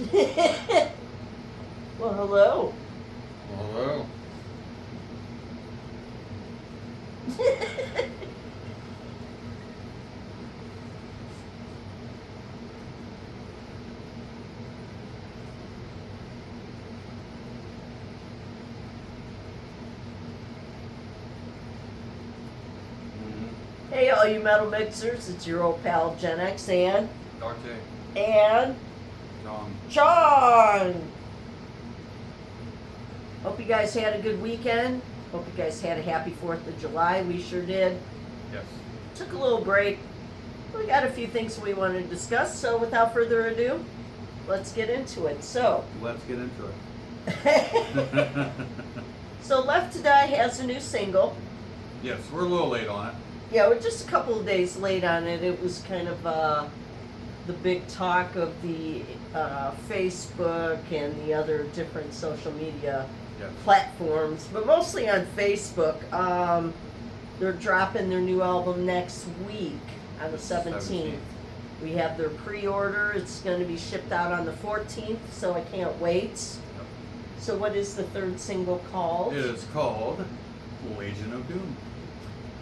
Well, hello. Hello. Hey, all you metal mixers, it's your old pal Jennx and Darkj. John. John. Hope you guys had a good weekend. Hope you guys had a happy 4th of July. We sure did. Yes. Took a little break. We got a few things we wanted to discuss, so without further ado, let's get into it. So, Let's get into it. so Left to Die has a new single. Yes, we're a little late on it. Yeah, we're just a couple of days late on it. It was kind of the big talk of the Facebook and the other different social media Yes. platforms, but mostly on Facebook. They're dropping their new album next week on the 17th. We have their pre-order. It's going to be shipped out on the 14th, so I can't wait. Yep. So what is the third single called? It is called Legion of Doom.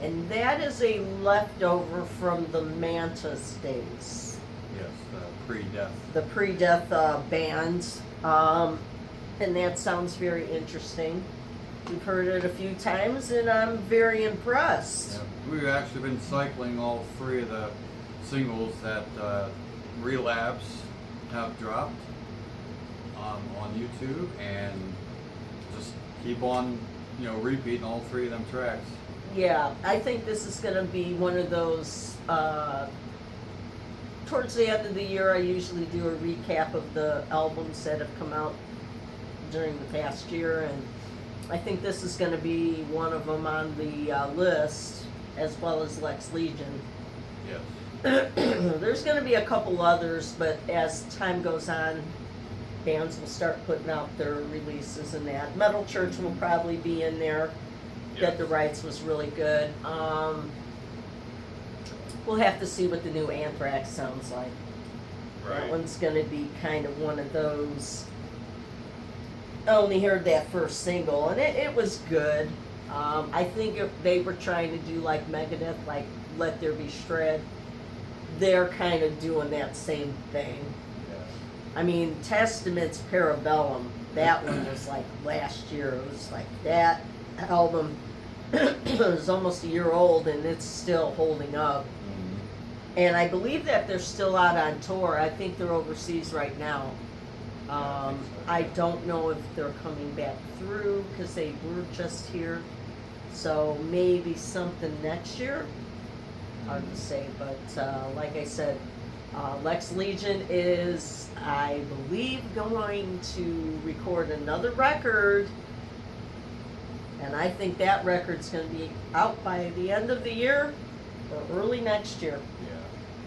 And that is a leftover from the Mantis days. Yes, pre-death. The pre-death band. And that sounds very interesting. We've heard it a few times, and I'm very impressed. Yeah. We've actually been cycling all three of the singles that Relapse have dropped on YouTube, and just keep on, repeating all three of them tracks. Yeah, I think this is going to be one of those, towards the end of the year, I usually do a recap of the albums that have come out during the past year, and I think this is going to be one of them on the list, as well as Lex Legion. Yes. There's going to be a couple others, but as time goes on, bands will start putting out their releases and that. Metal Church will probably be in there. Get the Rights was really good. We'll have to see what the new Anthrax sounds like. Right. That one's going to be kind of one of those. I only heard that first single, and it was good. I think if they were trying to do like Megadeth, like Let There Be Shred, they're kind of doing that same thing. Yeah. I mean, Testament's Parabellum, that one was like last year. It was like that album is almost a year old, and it's still holding up. Mm-hmm. And I believe that they're still out on tour. I think they're overseas right now. I don't know if they're coming back through because they were just here. So maybe something next year. Hard to say, but like I said, Lex Legion is, I believe, going to record another record. And I think that record's going to be out by the end of the year or early next year. Yeah.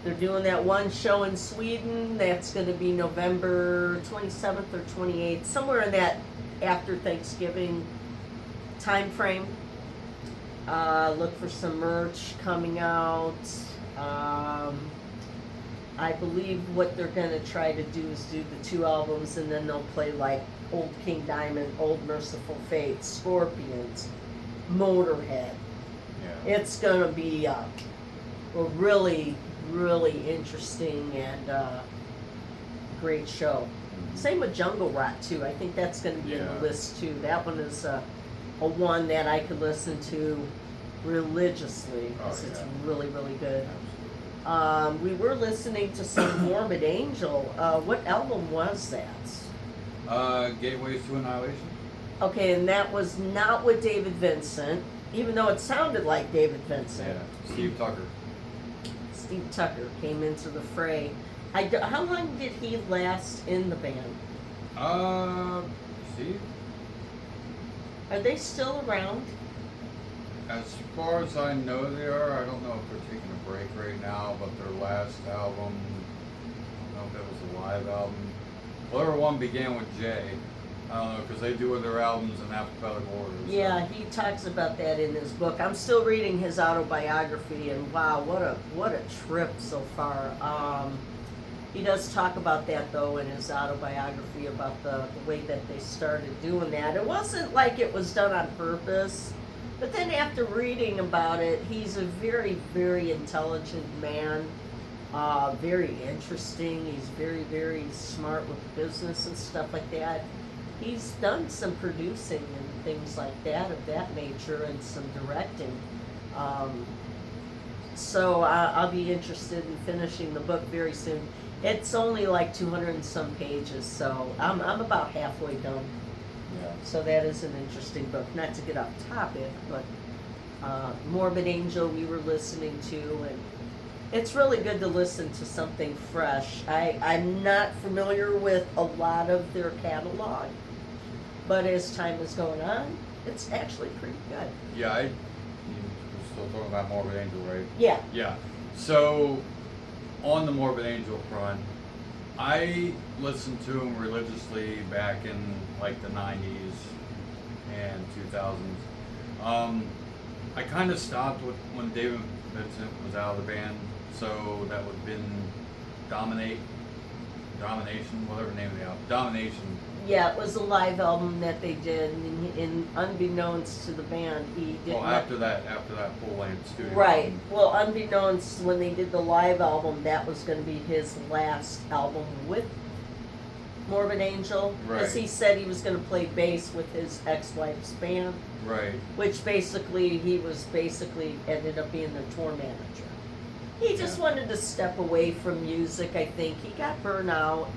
They're doing that one show in Sweden. That's going to be November 27th or 28th, somewhere in that after Thanksgiving time frame. Look for some merch coming out. I believe what they're going to try to do is do the 2 albums, and then they'll play like Old King Diamond, Old Merciful Fate, Scorpions, Motorhead. Yeah. It's going to be a really, really interesting and great show. Mm-hmm. Same with Jungle Rot too. I think that's going to be in the list too. That one is a one that I could listen to religiously because it's really, really good. Absolutely. We were listening to some Morbid Angel. What album was that? Gateways to Annihilation. Okay, and that was not with David Vincent, even though it sounded like David Vincent. Yeah. Steve Tucker. Steve Tucker came into the fray. How long did he last in the band? Steve? Are they still around? As far as I know they are. I don't know if they're taking a break right now, but their last album, I don't know if that was a live album. Whatever one began with J. I don't know, because they do their albums in alphabetical order. So. Yeah, he talks about that in his book. I'm still reading his autobiography, and wow, what a trip so far. He does talk about that though in his autobiography about the way that they started doing that. It wasn't like it was done on purpose, but then after reading about it, he's a very, very intelligent man, very interesting. He's very, very smart with business and stuff like that. He's done some producing and things like that of that nature and some directing. So I'll be interested in finishing the book very soon. It's only like 200 and some pages, so I'm about halfway done. Yeah. So that is an interesting book. Not to get off topic, but Morbid Angel we were listening to, and it's really good to listen to something fresh. I'm not familiar with a lot of their catalog, but as time is going on, it's actually pretty good. Yeah, you're still talking about Morbid Angel, right? Yeah. Yeah. So, on the Morbid Angel front, I listened to him religiously back in like the 90s and 2000s. I kind of stopped when David Vincent was out of the band, so that would have been Domination, whatever the name of the album, Domination. Yeah, it was a live album that they did, and unbeknownst to the band, he did Well, after that full-length studio Right. album. Well, unbeknownst when they did the live album, that was going to be his last album with Morbid Angel, because Right. he said he was going to play bass with his ex-wife's band, Right. which basically ended up being their tour manager. He just Yeah. wanted to step away from music. I think he got burnt out.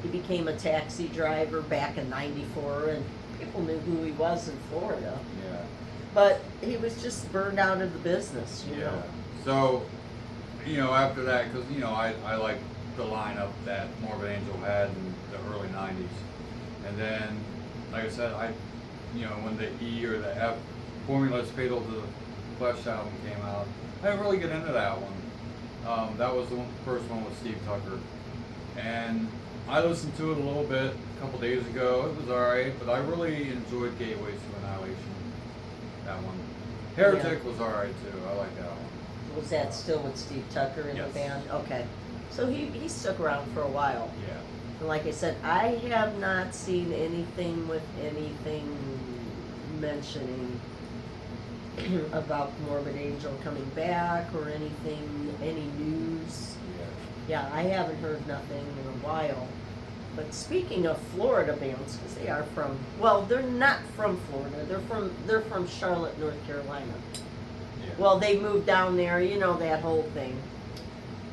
He became a taxi driver back in '94, and people knew who he was in Florida. Yeah. But he was just burned out of the business, you know. So, after that, because, I like the lineup that Morbid Angel had in the early 90s. And then, like I said, when the E or the F, Formula's Fatal to the Flesh album came out, I didn't really get into that one. That was the first one with Steve Tucker. And I listened to it a little bit a couple days ago. It was alright, but I really enjoyed Gateway to Annihilation. That one. Heretic was alright too. I like that one. Was that still with Steve Tucker in Yes. the band? Okay. So he stuck around for a while. Yeah. And like I said, I have not seen anything with anything mentioning about Morbid Angel coming back or anything, any news. Yeah. Yeah, I haven't heard nothing in a while. But speaking of Florida bands, because they are from, well, they're not from Florida. They're from Charlotte, North Carolina. Yeah. Well, they moved down there, you know that whole thing.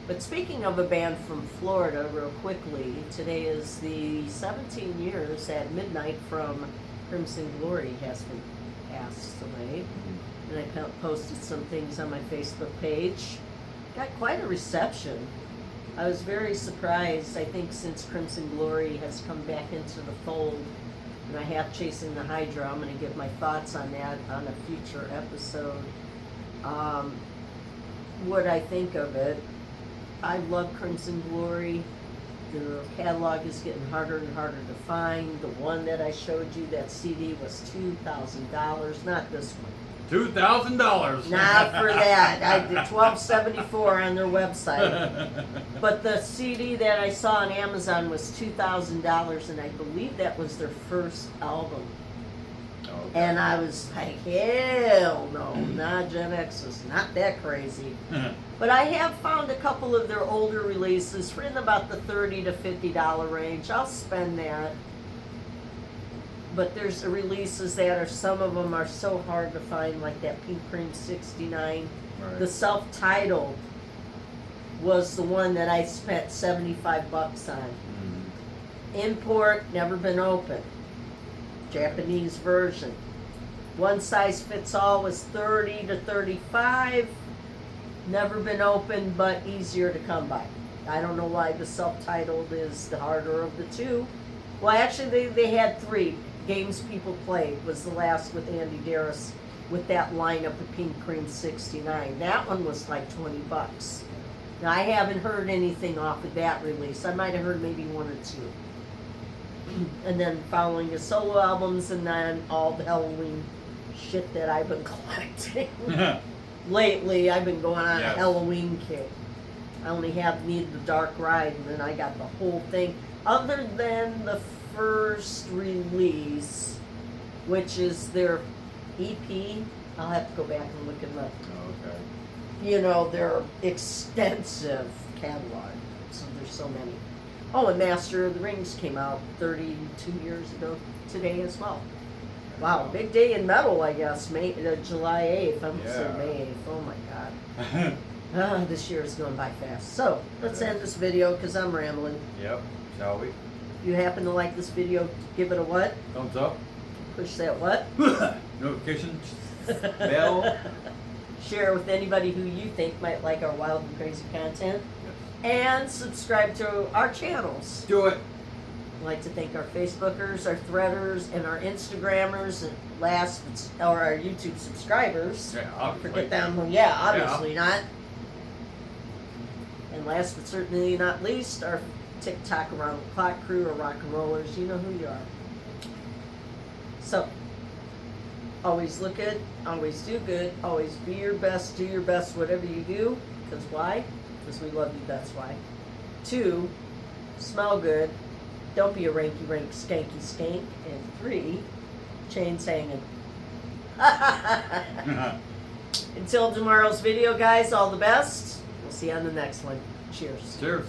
But speaking of a band from Florida, real quickly, today is the 17 years at midnight from Crimson Glory has been passed away. And I posted some things on my Facebook page. Got quite a reception. I was very surprised. I think since Crimson Glory has come back into the fold, and I have Chasing the Hydra, I'm going to give my thoughts on that on a future episode. What I think of it, I love Crimson Glory. Their catalog is getting harder and harder to find. The one that I showed you, that CD, was $2,000. Not this one. $2,000. Not for that. I did $1,274 on their website. But the CD that I saw on Amazon was $2,000, and I believe that was their first album. Okay. And I was like, hell no, Jennx is not that crazy. But I have found a couple of their older releases for in about the $30 to $50 range. I'll spend that. But there's the releases that are, some of them are so hard to find, like that Pink Cream 69. Right. The self-titled was the one that I spent $75 on. Mhm. Import, never been opened. Japanese version. One size fits all was 30 to 35. Never been opened, but easier to come by. I don't know why the self-titled is the harder of the two. Well, actually, they had three. Games People Played was the last with Andy Darris with that lineup of Pink Cream 69. That one was like $20. Now, I haven't heard anything off of that release. I might have heard maybe one or two. And then following the solo albums, and then all the Halloween shit that I've been collecting. Lately, I've been going on a Yes. Halloween kick. I only needed the dark ride, and then I got the whole thing. Other than the first release, which is their EP. I'll have to go back and look in the, Okay. their extensive catalog. So there's so many. Oh, and Master of the Rings came out 32 years ago today as well. Wow, big day in metal, I guess. July 8th. I'm Yeah. saying May 8th. Oh my God. This year is going by fast. So let's end this video because I'm rambling. Yep. Shall we? If you happen to like this video, give it a what? Thumbs up. Push that what? Notifications. Bell. Share with anybody who you think might like our wild and crazy content. Yes. And subscribe to our channels. Do it. I'd like to thank our Facebookers, our Threaders, and our Instagrammers, and our YouTube subscribers. Yeah, obviously. Forget them. Yeah, obviously not. And last but certainly not least, our TikTok around the clock crew or rock and rollers. You know who you are. So, always look good, always do good, always be your best, do your best, whatever you do. Because why? Because we love you, that's why. 2, smell good. Don't be a ranky rank skanky skank. And 3, chains hanging. Until tomorrow's video, guys, all the best. We'll see you on the next one. Cheers. Cheers.